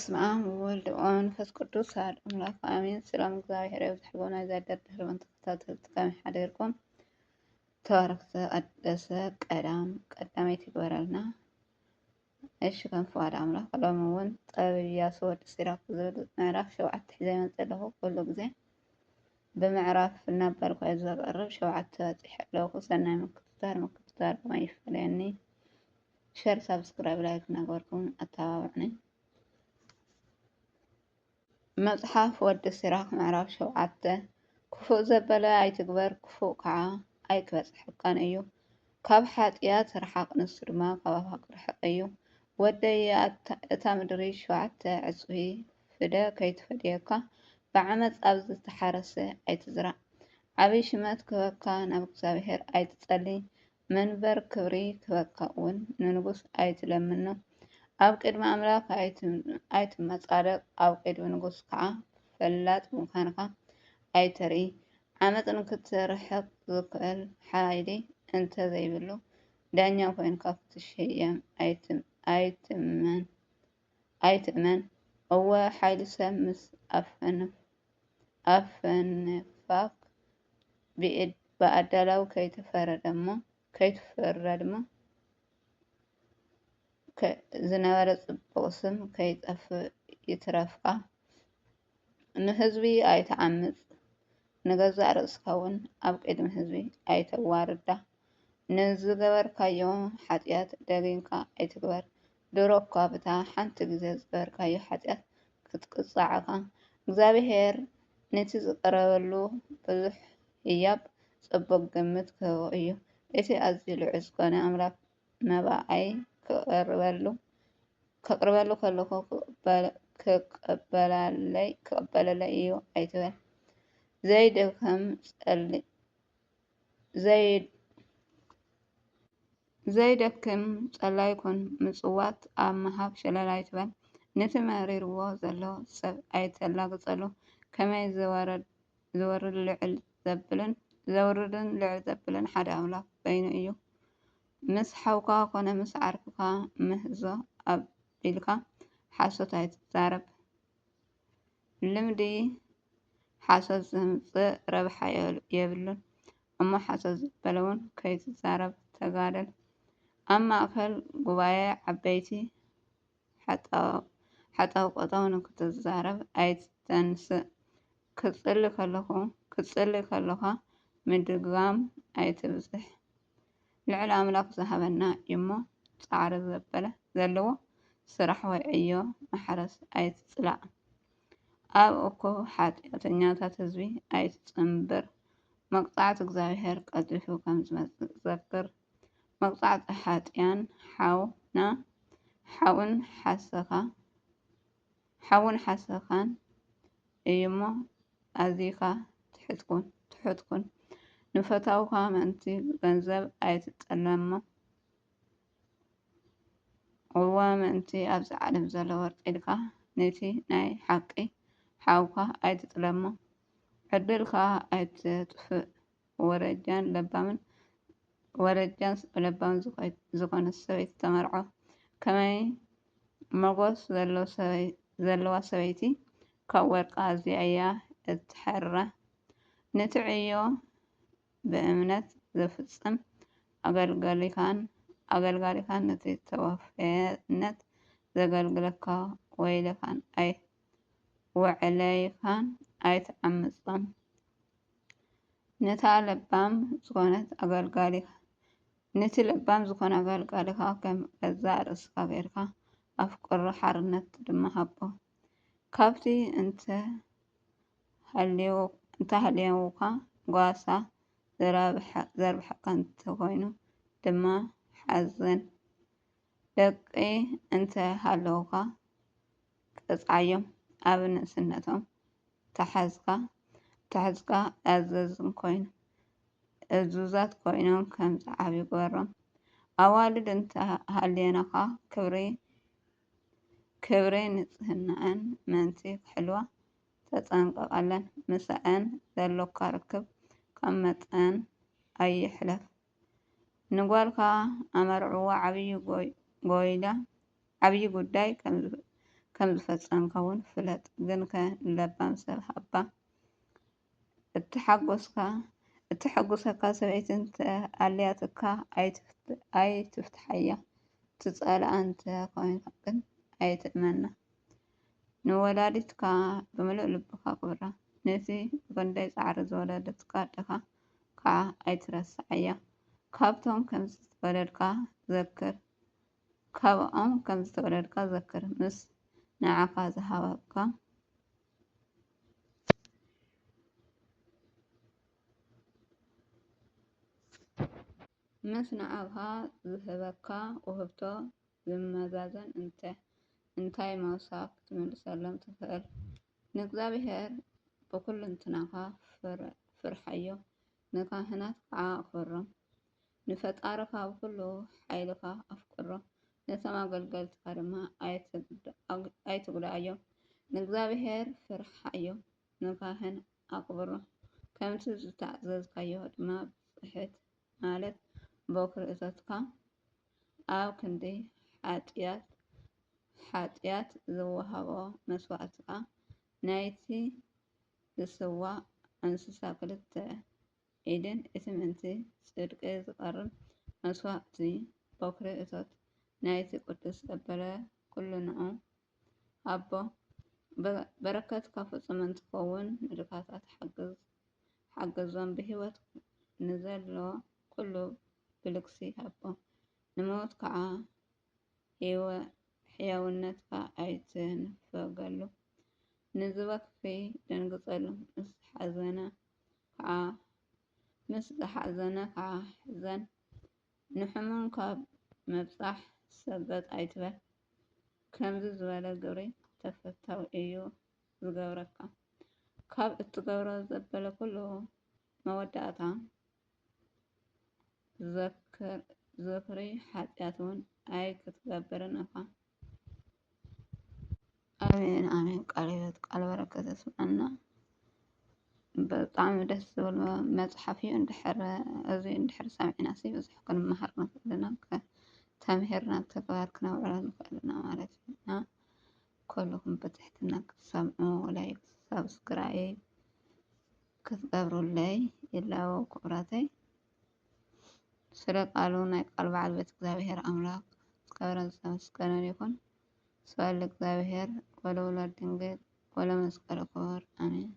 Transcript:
በስመ አብ ወወልድ ወመንፈስ ቅዱስ አሐዱ አምላክ አሜን። ሰላም እግዚአብሔር ይብዛሕልዎና ይዛደር ተከታተልቲ ከመይ ሓደርኩም ተባረክ ተቀደሰ ቀዳማይ ይግበረልና። እሺ ከንፈዋድ አምላክ ሎሚ እውን ጥበብ ኢያሱ ወዲ ሲራክ ዝብል ምዕራፍ 7 ሒዘ ይመፅእ ኣለኹ። ኩሉ ግዜ ብምዕራፍ እናበልኩ እየ ዘቅርብ 7 በፂሐ ኣለኹ። ሰናይ ምክትታል ኣይፈለየኒ። ሸር ሳብስክራይብ ላይክ እናገበርኩም ኣተባብዕኒ። መጽሓፍ ወዲ ሲራክ ምዕራፍ 7 ክፉእ ዘበለ ኣይትግበር ክፉእ ከዓ ኣይክበፅሐካን እዩ። ካብ ሓጢኣት ርሓቅ ንሱ ድማ ካብ ኣፍካ ክርሕቅ እዩ። ወደይ እታ ምድሪ 7 ዕፅፊ ፍደ ከይትፈድየካ ብዓመፅ ኣብ ዝተሓረሰ ኣይትዝራእ። ዓብይ ሽመት ክበካ ናብ እግዚኣብሔር ኣይትጸልይ። መንበር ክብሪ ክበካ እውን ንንጉስ ኣይትለምኖ። ኣብ ቅድሚ ኣምላክ ኣይትመጻደቅ። ኣብ ቅድሚ ንጉስ ከዓ ፈላጥ ምዃንካ ኣይተርኢ። ዓመፅ ንክትርሕቅ ዝክእል ሓይሊ እንተ ዘይብሉ ዳኛ ኮይንካ ክትሸየም ኣይትእመን። እወ ሓይሊ ሰብ ምስ ኣፈነፋክ ብኣዳላው ከይትፈረድ እሞ ዝነበረ ጽቡቕ ስም ከይጠፍእ ይትረፍካ። ንህዝቢ ኣይተዓምፅ፣ ንገዛእ ርእስካ እውን ኣብ ቅድሚ ህዝቢ ኣይተዋርዳ። ንዝገበርካዮ ሓጢኣት ደጊምካ ኣይትግበር። ድሮ እኳ በታ ሓንቲ ግዜ ዝገበርካዮ ሓጢኣት ክትቅፃዓካ እግዚኣብሔር ነቲ ዝቀረበሉ ብዙሕ ህያብ ጽቡቕ ግምት ክህቦ እዩ። እቲ ኣዝዩ ልዑል ዝኾነ ኣምላክ መባኣይ ከቅርበሉ ከለኹ ክቅበለለይ እዩ ኣይትበል። ዘይደክም ጸላይ ኩን ምጽዋት ኣብ ምሃብ ሸለል ኣይትበል። ነቲ መሪርዎ ዘሎ ሰብ ኣይተላግጸሉ። ከመይ ዘወርድን ልዕል ዘብልን ሓደ ኣምላክ በይኑ እዩ። ምስ ሓውካ ኮነ ምስ ዓርክካ ምህዞ ኣቢልካ ሓሶት ኣይትዛረብ። ልምዲ ሓሶት ዘምጽእ ረብሓ የብሉን እሞ ሓሶት ዝበለ እውን ከይትዛረብ ተጋደል። ኣብ ማእከል ጉባኤ ዓበይቲ ሓጣውቆጣው ንክትዛረብ ኣይትተንስእ። ክትጽሊ ከለኻ ምድጋም ኣይትብዝሕ። ልዕሊ ኣምላክ ዝሃበና እሞ ፃዕሪ ዘበለ ዘለዎ ስራሕ ወይ ዕዮ ማሕረስ ኣይትጽላእ። ኣብ እኩብ ሓጢአተኛታት ህዝቢ ኣይትጽንብር። መቅጻዕቲ እግዚኣብሔር ቀጢፉ ከም ዝመጽእ ዘክር። መቅጻዕቲ ሓጢኣን ሓውን ሓሰኻን እዩ እሞ ኣዝይካ ትሑትኩን። ንፈታውካ ምእንቲ ገንዘብ ኣይትጠለሞ። እዋ ምእንቲ ኣብዚ ዓለም ዘሎ ወርቂ ኢልካ ነቲ ናይ ሓቂ ሓውካ ኣይትጥለሞ። ዕድልካ ኣይትጥፍእ። ወረጃን ለባምን ዝኾነት ሰበይቲ ተመርዖ። ከመይ መጎስ ዘለዋ ሰበይቲ ካብ ወርቃ ኣዝያ እያ እትሐረ። ነቲ ዕዮ ብእምነት ዝፍጽም ኣገልጋሊካን ነቲ ተወፋይነት ዘገልግለካ ውዕለይካን ኣይትዓምፆም። ነቲ ለባም ዝኾነ ኣገልጋሊካ ከም ገዛእ ርእስካ ጌርካ ኣፍቅሮ ሓርነት ድማ ሃቦ። ካብቲ እንተሃልየውካ ጓሳ ዘርብሐካ እንተኮይኑ ድማ ሓዘን። ደቂ እንተሃለውካ ቅፅዓዮም። ኣብ ንእስነቶም ተሓዝካ እዙዛት ኮይኖም ከም ዝዓብዩ ግበሮም። ኣዋልድ እንተሃልየናካ ክብሪ ንጽህናአን ምእንቲ ክሕልዋ ተጠንቀቃለን። ምስአን ዘሎካ ርክብ ካብ መጠን ኣይሕለፍ። ንጓልካ ኣመርዕዋ ዓብይ ጉዳይ ከም ዝፈፀምካ እውን ፍለጥ። ግን ንለባም ሰብ ሃባ እትሓጎሰካ ሰበይቲ ኣልያትካ ኣይትፍትሓያ። ትፀልኣ እንተኮይንካ ግን ኣይትእመና። ንወላዲትካ ብምሉእ ልብካ ክብራ። ነቲ ብክንደይ ፃዕሪ ዝወለደትካ ኣደካ ከዓ ኣይትረሳዓያ። ካብኦም ከምዝተወለድካ ዘክር። ምስ ንዓካ ዝሃበካ ውህብቶ ዝመዛዘን እንታይ ምውሳኽ ክትምልሰሎም ትኽእል? ንእግዚኣብሔር ብኩልንትናኻ ፍርሓዮ፣ ንካህናት ከዓ ኣክብሮም፣ ንፈጣሪኻ ብኩሉ ሓይልካ ኣፍቅሮ፣ ነቶም ኣገልገልትካ ድማ ኣይትጉድኣዮም። ንእግዚኣብሔር ፍርሓዮ፣ ንካህን ኣክብሮ፣ ከምቲ ዝተኣዘዝካዮ ድማ ብፅሕት ማለት በኩሪ እቶትካ ኣብ ክንዲ ሓጥያት ዝወሃቦ መስዋእትካ ናይቲ ዝስዋዕ እንስሳ ክልተ ኢድን እቲ ምእንቲ ጽድቂ ዝቐርብ መስዋእቲ በኩሪ እቶት ናይቲ ቅዱስ ዘበለ ኩሉ ንዑ ኣቦ በረከትካ ፍጹም እንትኸውን ንድኻታት ሓገዞም ብሂወት ንዘሎ ኩሉ ብልግሲ ሃቦ ንሞት ከዓ ሕያውነትካ ኣይትንፈገሉ ንዝበክፊ ደንግጸሉ ምስ ዝሓዘነ ከዓ ሕዘን ንሕሙም ካብ መብፃሕ ሰገጥ ኣይትበል። ከምዚ ዝበለ ግብሪ ተፈታዊ እዩ ዝገብረካ። ካብ እትገብሮ ዘበለ ኩሉ መወዳእታ ዝክሪ ሓጢኣት እውን ኣይ ክትገብርን ኢኻ። ኣሜን ኣሜን። ቃል ሕይወት ቃል በረከት ይስምዐና። ብጣዕሚ ደስ ዝብል መፅሓፍ እዩ። እዚ እንድሕር ሰሚዕናሲ ብዙሕ ክንመሃር ንኽእል ኢና። ተምሂርና ተግባር ክነውዕሎ ንኽእል ኢና ማለት እዩ እና ኩልኩም ብትሕትና ክትሰምዑ ላይክ ሰብስክራይብ ክትገብሩለይ ይላው ክቡራተይ። ስለ ቃሉ ናይ ቃል በዓል ቤት እግዚአብሔር ኣምላክ ዝከበረን ዝተመስገነን ይኹን። ስብሐት ለእግዚአብሔር ወለወላዲቱ ድንግል ወለመስቀሉ ክቡር አሜን።